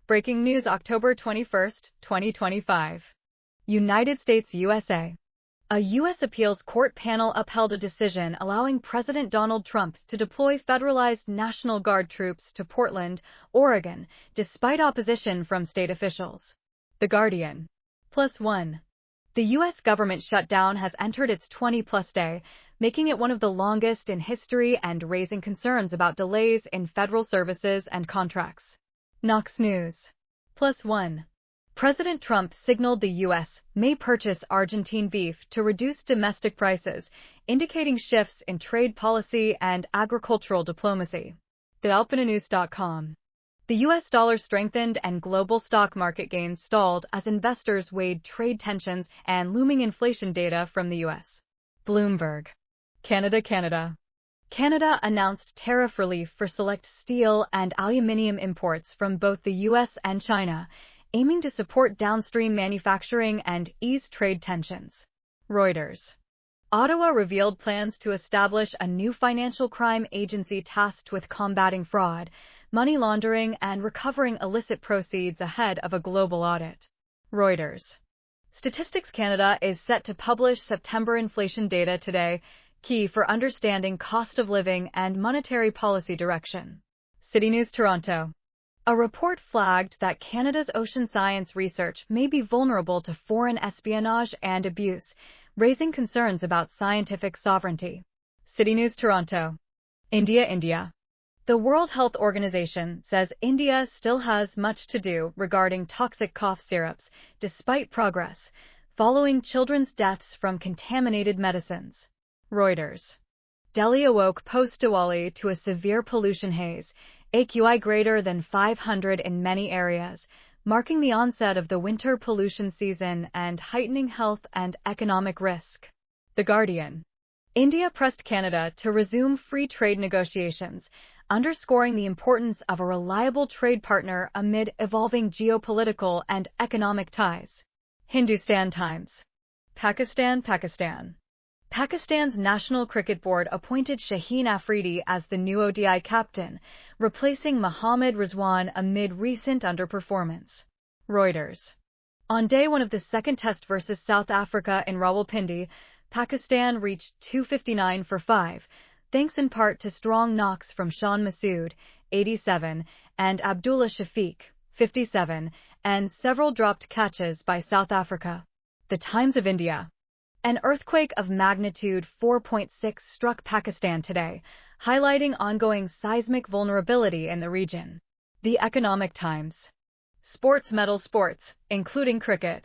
Breaking news October 21st, 2025. United States USA. A U.S. appeals court panel upheld a decision allowing President Donald Trump to deploy federalized National Guard troops to Portland, Oregon, despite opposition from state officials. The Guardian. +1. The U.S. government shutdown has entered its 20-plus day, making it one of the longest in history and raising concerns about delays in federal services and contracts. Knox News. +1. President Trump signaled the U.S. may purchase Argentine beef to reduce domestic prices, indicating shifts in trade policy and agricultural diplomacy. TheAlpinaNews.com. The U.S. dollar strengthened and global stock market gains stalled as investors weighed trade tensions and looming inflation data from the U.S. Bloomberg. Canada. Canada announced tariff relief for select steel and aluminium imports from both the U.S. and China, aiming to support downstream manufacturing and ease trade tensions. Reuters. Ottawa revealed plans to establish a new financial crime agency tasked with combating fraud, money laundering, and recovering illicit proceeds ahead of a global audit. Reuters. Statistics Canada is set to publish September inflation data today, key for understanding cost of living and monetary policy direction. City News Toronto. A report flagged that Canada's ocean science research may be vulnerable to foreign espionage and abuse, raising concerns about scientific sovereignty. City News Toronto. India. The World Health Organization says India still has much to do regarding toxic cough syrups, despite progress, following children's deaths from contaminated medicines. Reuters. Delhi awoke post-Diwali to a severe pollution haze, AQI greater than 500 in many areas, marking the onset of the winter pollution season and heightening health and economic risk. The Guardian. India pressed Canada to resume free trade negotiations, underscoring the importance of a reliable trade partner amid evolving geopolitical and economic ties. Hindustan Times. Pakistan. Pakistan's National Cricket Board appointed Shaheen Afridi as the new ODI captain, replacing Mohammad Rizwan amid recent underperformance. Reuters. On day one of the second test versus South Africa in Rawalpindi, Pakistan reached 259 for 5, thanks in part to strong knocks from Shan Masood, 87, and Abdullah Shafiq, 57, and several dropped catches by South Africa. The Times of India. An earthquake of magnitude 4.6 struck Pakistan today, highlighting ongoing seismic vulnerability in the region. The Economic Times. Sports medal sports, including cricket.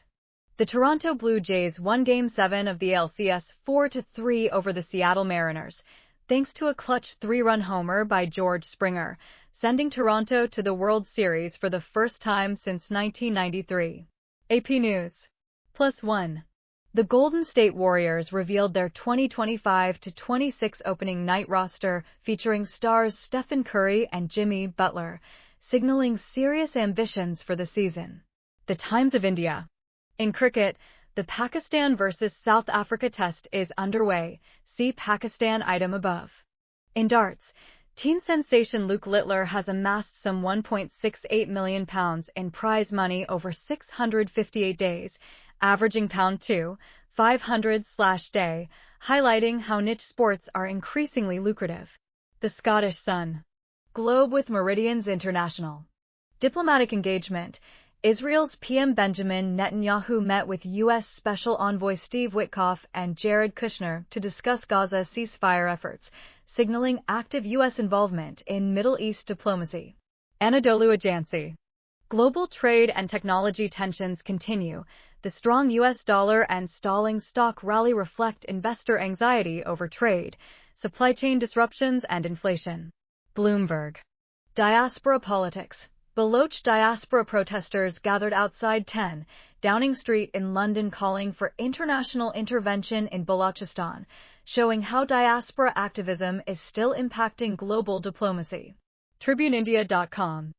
The Toronto Blue Jays won Game 7 of the LCS 4-3 over the Seattle Mariners, thanks to a clutch 3-run homer by George Springer, sending Toronto to the World Series for the first time since 1993. AP News. +1. The Golden State Warriors revealed their 2025-26 opening night roster featuring stars Stephen Curry and Jimmy Butler, signaling serious ambitions for the season. The Times of India. In cricket, the Pakistan versus South Africa test is underway. See Pakistan item above. In darts, teen sensation Luke Littler has amassed some £1.68 million in prize money over 658 days, averaging £2,500/day, highlighting how niche sports are increasingly lucrative. The Scottish Sun. Globe with Meridians International. Diplomatic engagement. Israel's PM Benjamin Netanyahu met with U.S. Special Envoy Steve Witkoff and Jared Kushner to discuss Gaza ceasefire efforts, signaling active U.S. involvement in Middle East diplomacy. Anadolu Ajansi. Global trade and technology tensions continue. The strong U.S. dollar and stalling stock rally reflect investor anxiety over trade, supply chain disruptions, and inflation. Bloomberg. Diaspora politics. Baloch diaspora protesters gathered outside 10 Downing Street in London calling for international intervention in Balochistan, showing how diaspora activism is still impacting global diplomacy. TribuneIndia.com